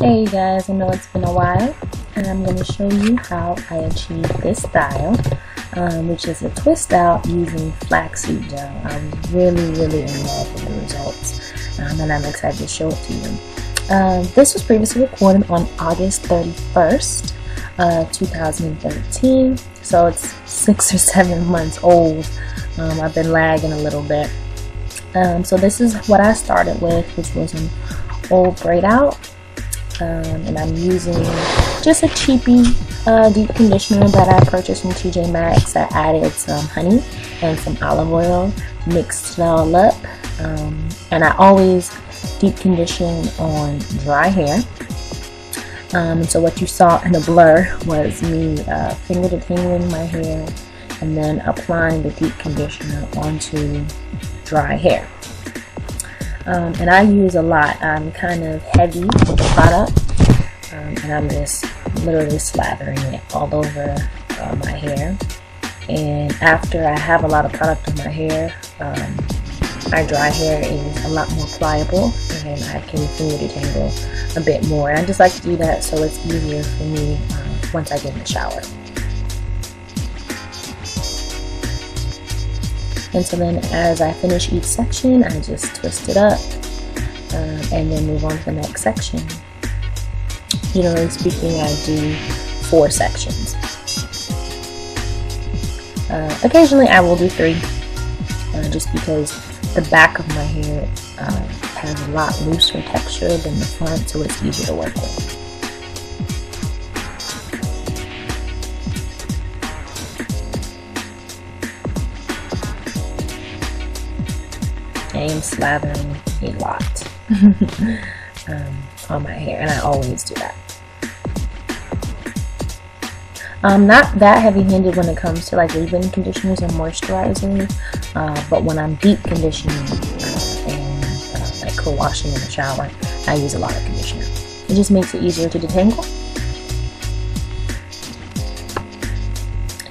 Hey guys, I know it's been a while, and I'm going to show you how I achieved this style, which is a twist out using flaxseed gel. I was really in love with the results, and I'm excited to show it to you. This was previously recorded on August 31st, 2013, so it's 6 or 7 months old. I've been lagging a little bit. So this is what I started with, which was an old braid out. And I'm using just a cheapy deep conditioner that I purchased from TJ Maxx. I added some honey and some olive oil, mixed it all up, and I always deep condition on dry hair. So what you saw in the blur was me finger detangling my hair and then applying the deep conditioner onto dry hair. And I use a lot. I'm kind of heavy with the product, and I'm just literally slathering it all over my hair. And after I have a lot of product on my hair, my dry hair is a lot more pliable, and I can finger detangle a bit more. And I just like to do that so it's easier for me once I get in the shower. And so then as I finish each section, I just twist it up and then move on to the next section. Generally speaking, I do 4 sections. Occasionally I will do 3, just because the back of my hair has a lot looser texture than the front, so it's easier to work with. I am slathering a lot on my hair, and I always do that. I'm not that heavy-handed when it comes to like leave-in conditioners and moisturizing, but when I'm deep conditioning and like co-washing in the shower, I use a lot of conditioner. It just makes it easier to detangle.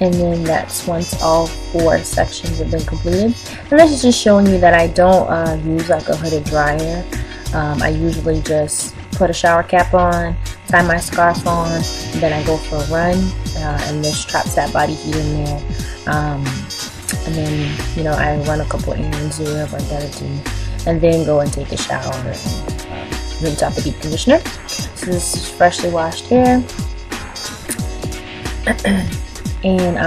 And then that's once all 4 sections have been completed. And this is just showing you that I don't use like a hooded dryer. I usually just put a shower cap on, tie my scarf on, and then I go for a run, and this traps that body heat in there. And then, I run a couple errands or whatever I gotta do, and then go and take a shower and rinse out the deep conditioner. So this is freshly washed hair. And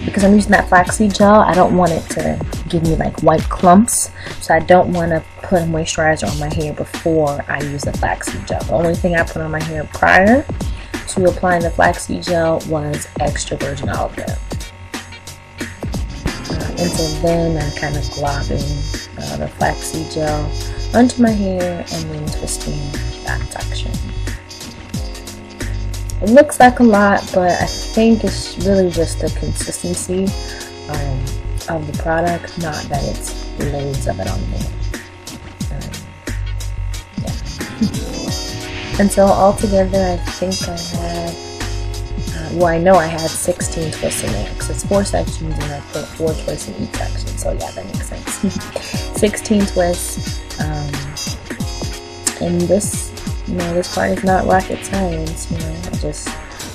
because I'm using that flaxseed gel, I don't want it to give me like white clumps, so I don't want to put a moisturizer on my hair before I use the flaxseed gel. The only thing I put on my hair prior to applying the flaxseed gel was extra virgin olive oil. And so then I'm kind of globbing the flaxseed gel onto my hair and then twisting that section. It looks like a lot, but I think it's really just the consistency of the product, not that it's loads of it on there. Yeah. And so altogether, I think I had, I know I had 16 twists in there, because it's 4 sections and I put 4 twists in each section, so yeah, that makes sense. 16 twists, and this part is not rocket science. I just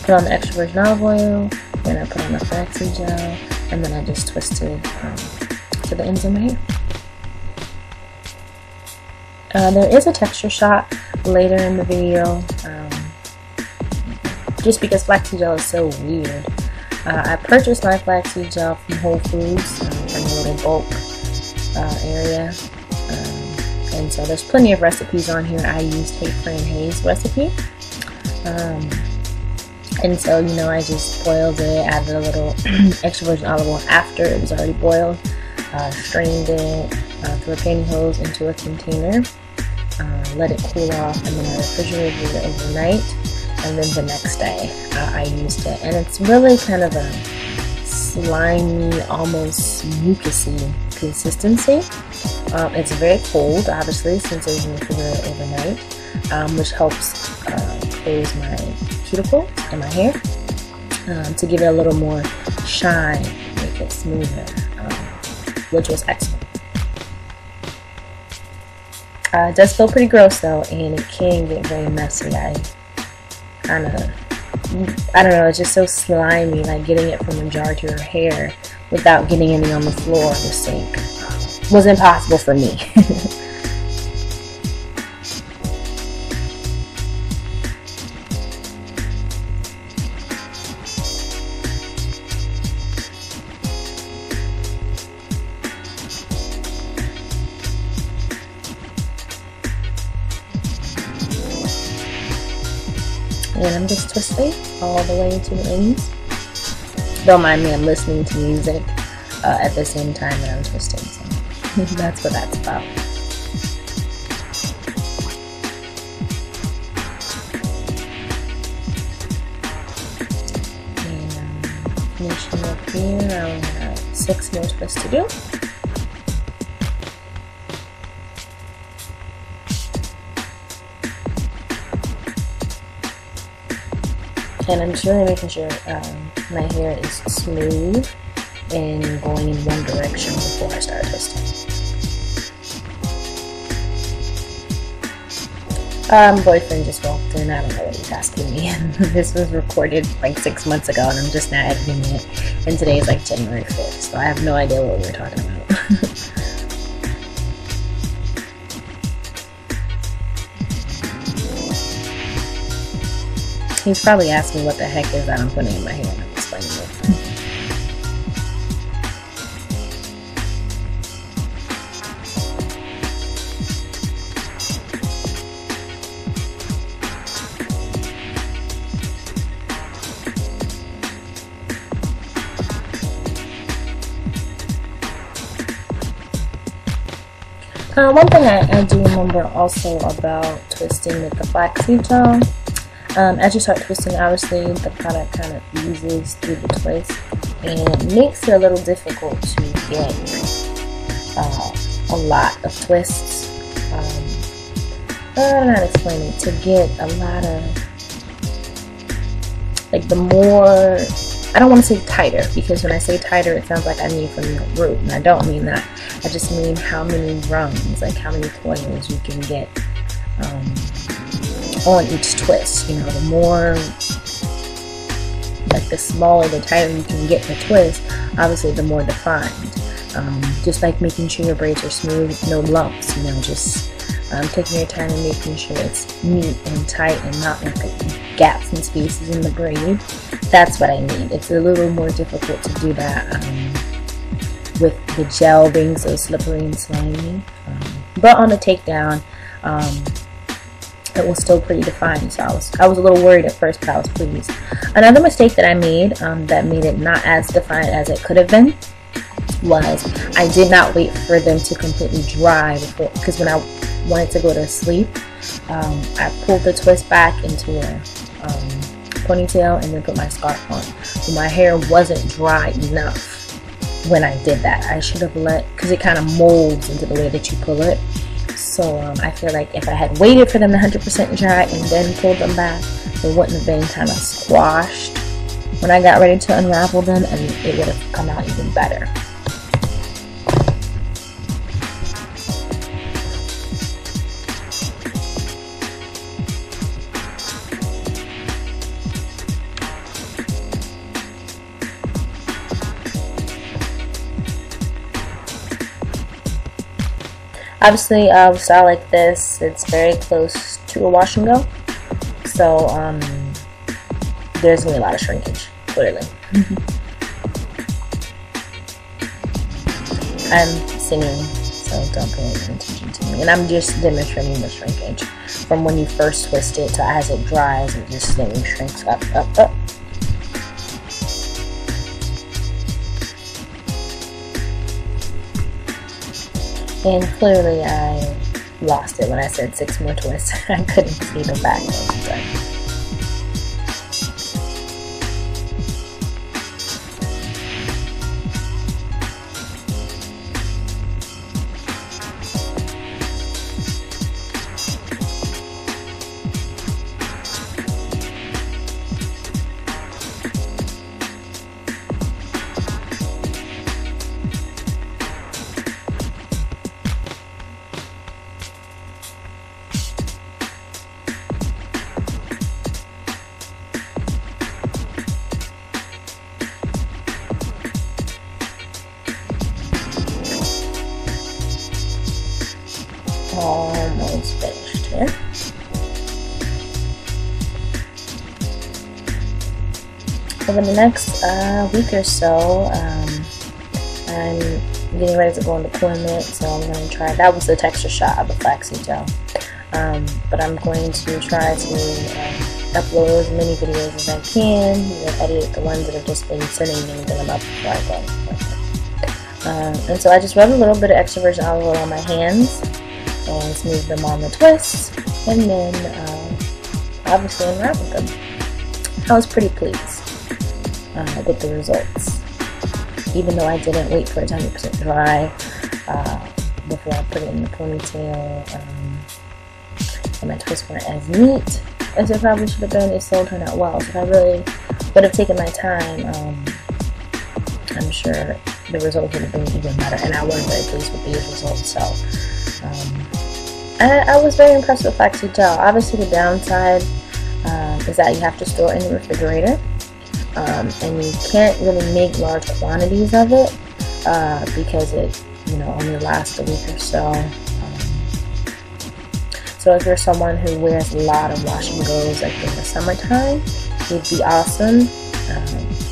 put on the extra virgin olive oil, then I put on the flaxseed gel, and then I just twist it to the ends of my hair. There is a texture shot later in the video, just because flaxseed gel is so weird. I purchased my flaxseed gel from Whole Foods, from a little bulk area. And so there's plenty of recipes on here. I used Fran Hayes recipe. And so, I just boiled it, added a little extra virgin olive oil after it was already boiled, strained it through a pantyhose into a container, let it cool off, and then I refrigerated it overnight. And then the next day I used it. And it's really kind of a slimy, almost mucusy consistency. It's very cold, obviously, since it was in the refrigerator overnight, which helps close my cuticles and my hair to give it a little more shine, make it smoother, which was excellent. It does feel pretty gross though, and it can get very messy. I don't know, it's just so slimy, like getting it from the jar to your hair without getting any on the floor of the sink was impossible for me. And I'm just twisting all the way to the ends. Don't mind me, I'm listening to music at the same time that I'm twisting, so that's what that's about. And finishing up here, I only have 6 more twists to do. And I'm just really making sure my hair is smooth and going in one direction before I start twisting. Boyfriend just walked in. I don't know what he's asking me. This was recorded like 6 months ago and I'm just now editing it. And today is like January 5th, so I have no idea what we were talking about. He's probably asking what the heck is that I'm putting in my hair, and I'm explaining it. One thing I do remember also about twisting with the flaxseed gel. As you start twisting, obviously the product kind of oozes through the twist and it makes it a little difficult to get a lot of twists. I don't know how to explain it. To get a lot of, like, the more, I don't want to say tighter, because when I say tighter it sounds like I mean from the root, and I don't mean that. I just mean how many rungs, like how many coils you can get on each twist. You know, the more, like the smaller, the tighter you can get the twist, obviously the more defined. Just like making sure your braids are smooth, no lumps, you know, just taking your time and making sure it's neat and tight and not like gaps and spaces in the braid. That's what I need. It's a little more difficult to do that with the gel being so slippery and slimy. But on the takedown, it was still pretty defined, so I was a little worried at first, but I was pleased. Another mistake that I made that made it not as defined as it could have been was I did not wait for them to completely dry before, because when I wanted to go to sleep, I pulled the twist back into a ponytail and then put my scarf on. So my hair wasn't dry enough when I did that. I should have because it kind of molds into the way that you pull it. So I feel like if I had waited for them to 100% dry and then pulled them back, they wouldn't have been kind of squashed when I got ready to unravel them, and it would have come out even better. Obviously, with a style like this, it's very close to a wash and go, so there's going to be a lot of shrinkage, clearly. I'm singing, so don't pay any attention to me. And I'm just demonstrating the shrinkage from when you first twist it to as it dries, it just slowly shrinks up, up, up. And clearly I lost it when I said 6 more twists. I couldn't see the back end, but over the next week or so, I'm getting ready to go on deployment, so I'm going to try. That was the texture shot of the flaxseed gel, but I'm going to try to upload as many videos as I can, edit the ones that have just been sitting and get them up before I go. And so I just rubbed a little bit of extra virgin olive oil on my hands and smoothed them on the twists, and then obviously unraveled them. I was pretty pleased with the results, even though I didn't wait for it to 100% dry before I put it in the ponytail, and my twists weren't as neat as it probably should have been. It still turned out well. So if I really would have taken my time, I'm sure the results would have been even better, and I was very pleased with these results. So I was very impressed with flaxseed gel. Obviously the downside is that you have to store it in the refrigerator, and you can't really make large quantities of it because it only lasts a week or so. So if you're someone who wears a lot of wash and goes like in the summertime, it'd be awesome.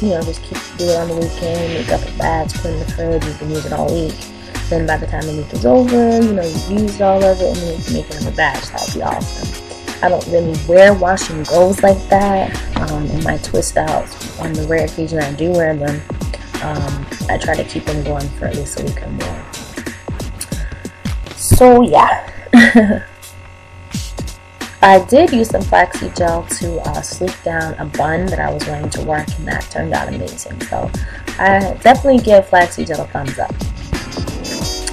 Just do it on the weekend, make up a batch, put it in the fridge, you can use it all week. Then by the time the week is over, you've used all of it, and then you can make it in a batch. That would be awesome. I don't really wear wash and goes like that in my twist outs. On the rare occasion I do wear them, I try to keep them going for at least a week or more. So yeah. I did use some flaxseed gel to sleek down a bun that I was wearing to work, and that turned out amazing. So I definitely give flaxseed gel a thumbs up.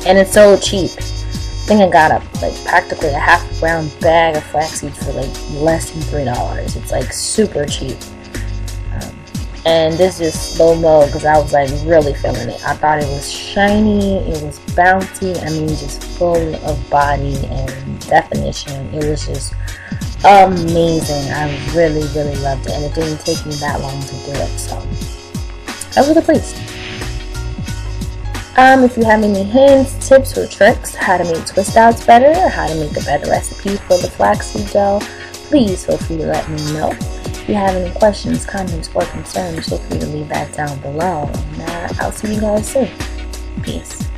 And it's so cheap. I think I got practically a half round bag of flaxseed for less than $3. It's super cheap. And this is slow-mo because I was really feeling it. I thought it was shiny, it was bouncy, I mean just full of body and definition. It was just amazing. I really, really loved it, and it didn't take me that long to do it, so I was really pleased. If you have any hints, tips, or tricks how to make twist outs better, or how to make a better recipe for the flaxseed gel, please feel free to let me know. If you have any questions, comments, or concerns, feel free to leave that down below, and I'll see you guys soon. Peace.